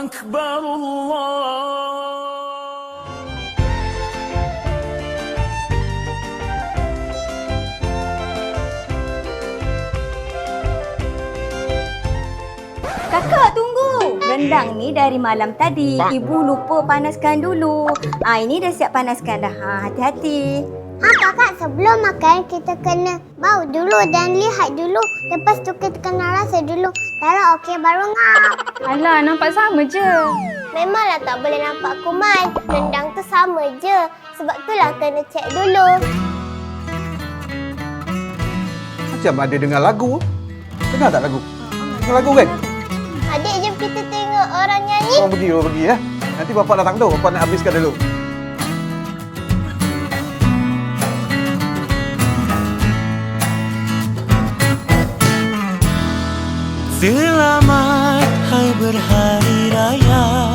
أكبر الله. Kakak, tunggu. Rendang ni dari malam tadi. Ibu lupa panaskan dulu. Ini dah siap panaskan dah. Hati-hati. Kakak, sebelum makan kita kena bau dulu dan lihat dulu. Lepas tu kita kena rasa dulu. Kalau okey baru ngap. Alah, nampak sama je. Memanglah tak boleh nampak kuman. Rendang tu sama je. Sebab itulah kena cek dulu. Macam ada dengar lagu. Dengar tak lagu? Dengar lagu kan? Adik, jom kita tengok orang nyanyi. Orang pergi ya. Nanti bapak datang tu. Bapak nak habiskan dulu. Selamat hai berhari raya,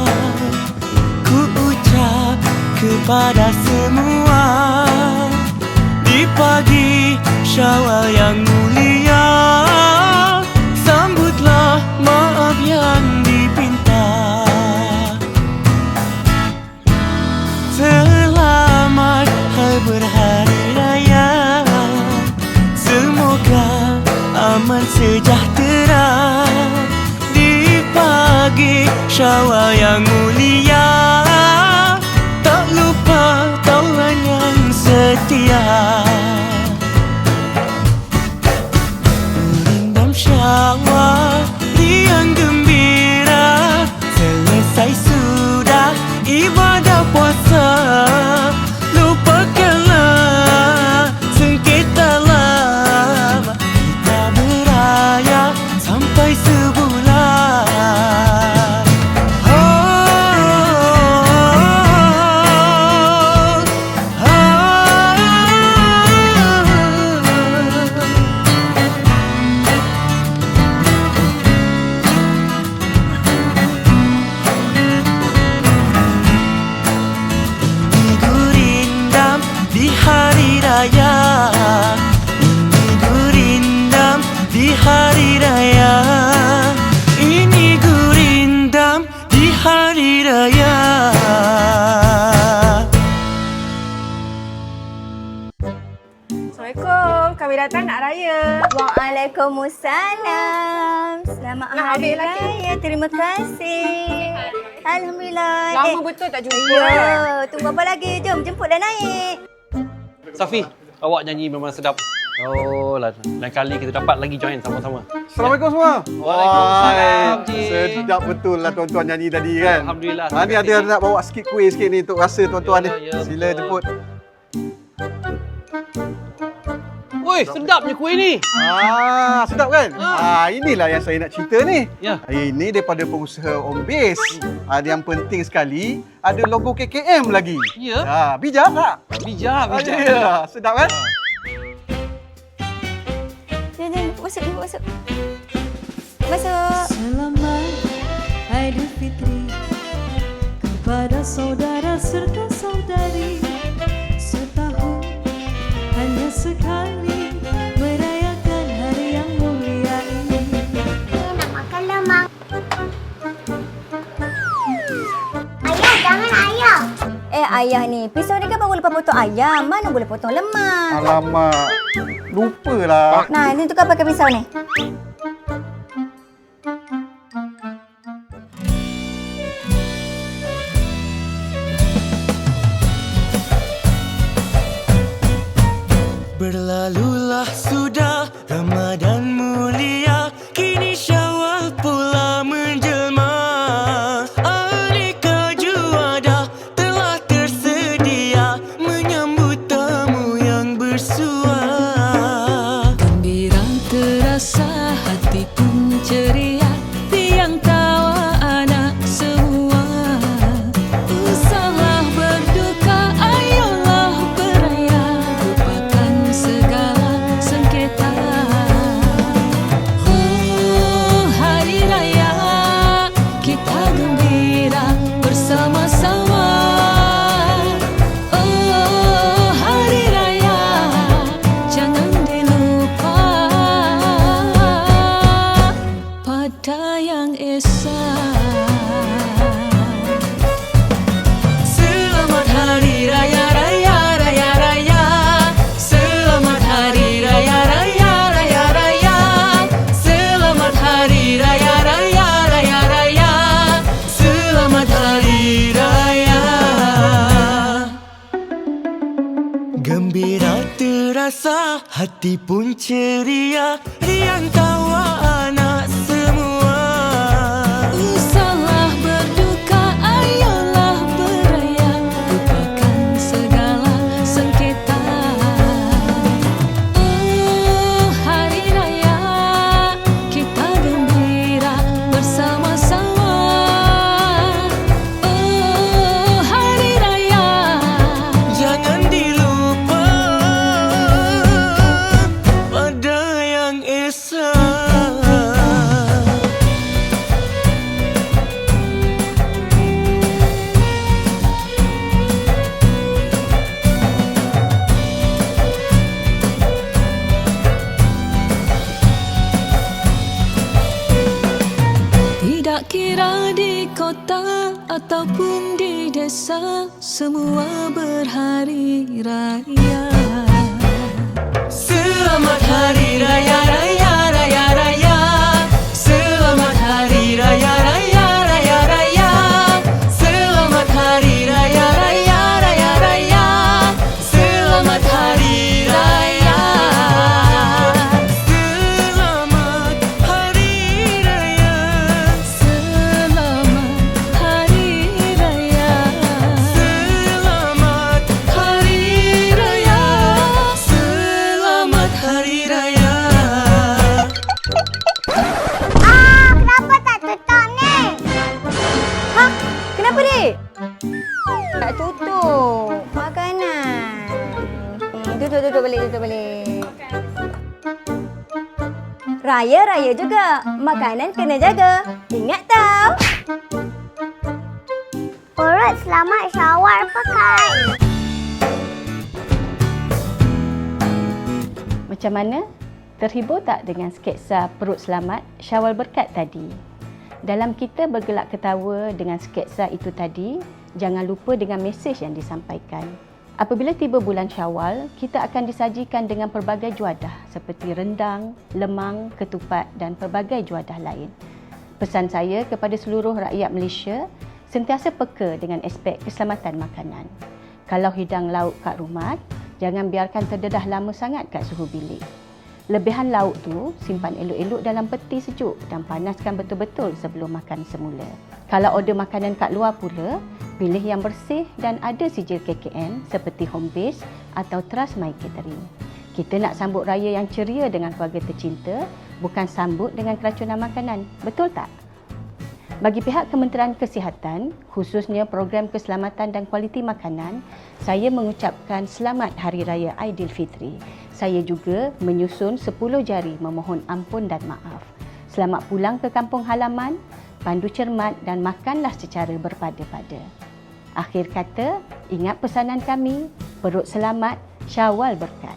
ku ucap kepada semua. Di pagi Syawal yang mulia, sambutlah maaf yang dipinta. Selamat hai berhari raya, semoga aman sejahtera. Di pagi Syawal yang mulia, tak lupa Tuhan yang setia. Merendam Syawal riang gembira, selesai sudah ibadah puasa. Lupakanlah sengketa lama, kita beraya sampai sebulan. Gurindam di hari raya, ini gurindam di hari raya, ini gurindam di hari raya. Assalamualaikum. Kami datang nak raya. Waalaikumsalam. Selamat hari raya. Terima kasih. Alhamdulillah. Lama betul tak jumpa. Ya, tunggu apa lagi? Jom, jemput dah naik. Safi, awak nyanyi memang sedap. Oh, lain kali kita dapat lagi join sama-sama. Assalamualaikum semua. Waalaikumsalam, Wah, Cik. sedap betul lah tuan-tuan nyanyi tadi kan. Alhamdulillah. Ni ada nak bawa sikit kuih sikit ni untuk rasa tuan-tuan ni. Ya, ya, Sila betul. jemput. Woi, sedapnya kuih ni. Sedap kan? Inilah yang saya nak cerita ni. Ya. Ini daripada pengusaha Om Base. Yang penting sekali ada logo KKM lagi. Ya. Bijak tak? Bijak. Ya, sedap kan? Jom, masuk. Masuk. Selamat Aidilfitri kepada saudara serta saudari. Setahun hanya sekali merayakan hari yang mulia ini. Nak makan lemang. Ayah, jangan ayah. Ayah ni, pisau ni kan baru lepas potong ayam. Mana boleh potong lemak? Alamak. Lupalah. Nah, ni tukar pakai pisau ni. Berlalulah sudah Ramadan mulia, kini Syawal pula menjelma. Aneka juadah telah tersedia menyambut tamu yang bersua. Gembira terasa, hati pun ceria, tiang tawa anak semua. Usahlah berduka, ayolah beraya, lupakan segala sengketa. Oh, hari raya kita gembira bersama-sama. Oh, hari raya jangan dilupa. hati pun ceria, riang tawa anak semua. Usahlah berduka, ayolah beraya, lupakan segala sengketa. Oh, hari raya kita gembira bersama-sama. Oh, hari raya Jangan dilupa pada yang esa. tidak kira di kota ataupun di desa, semua berhari raya. Selamat Hari Raya, Raya, Raya, Raya. Selamat Hari Raya, Raya, Raya, Raya. Selamat Hari Raya, Raya, Raya, Raya. Selamat Hari Raya. Selamat Hari Raya. Selamat Hari Raya. Selamat Hari Raya. Selamat Hari Raya. Kenapa tak tutup ni? Hah? Kenapa, Dik? Tak tutup. Makanan. Tutup balik. Raya-raya juga. Makanan kena jaga. Ingat tau. Perut selamat Syawal pakai. Macam mana? Terhibur tak dengan sketsa Perut Selamat Syawal Berkat tadi? Dalam kita bergelak ketawa dengan sketsa itu tadi, jangan lupa dengan mesej yang disampaikan. Apabila tiba bulan Syawal, kita akan disajikan dengan pelbagai juadah seperti rendang, lemang, ketupat dan pelbagai juadah lain. Pesan saya kepada seluruh rakyat Malaysia, sentiasa peka dengan aspek keselamatan makanan. Kalau hidang lauk kat rumah, jangan biarkan terdedah lama sangat kat suhu bilik. Lebihan lauk tu simpan elok-elok dalam peti sejuk dan panaskan betul-betul sebelum makan semula. Kalau order makanan kat luar pula, pilih yang bersih dan ada sijil KKM seperti Home Base atau Trust My Catering. Kita nak sambut raya yang ceria dengan keluarga tercinta, bukan sambut dengan keracunan makanan. Betul tak? Bagi pihak Kementerian Kesihatan, khususnya program keselamatan dan kualiti makanan, saya mengucapkan selamat Hari Raya Aidilfitri. Saya juga menyusun 10 jari memohon ampun dan maaf. Selamat pulang ke kampung halaman, pandu cermat dan makanlah secara berpada-pada. Akhir kata, ingat pesanan kami, perut selamat, Syawal berkat.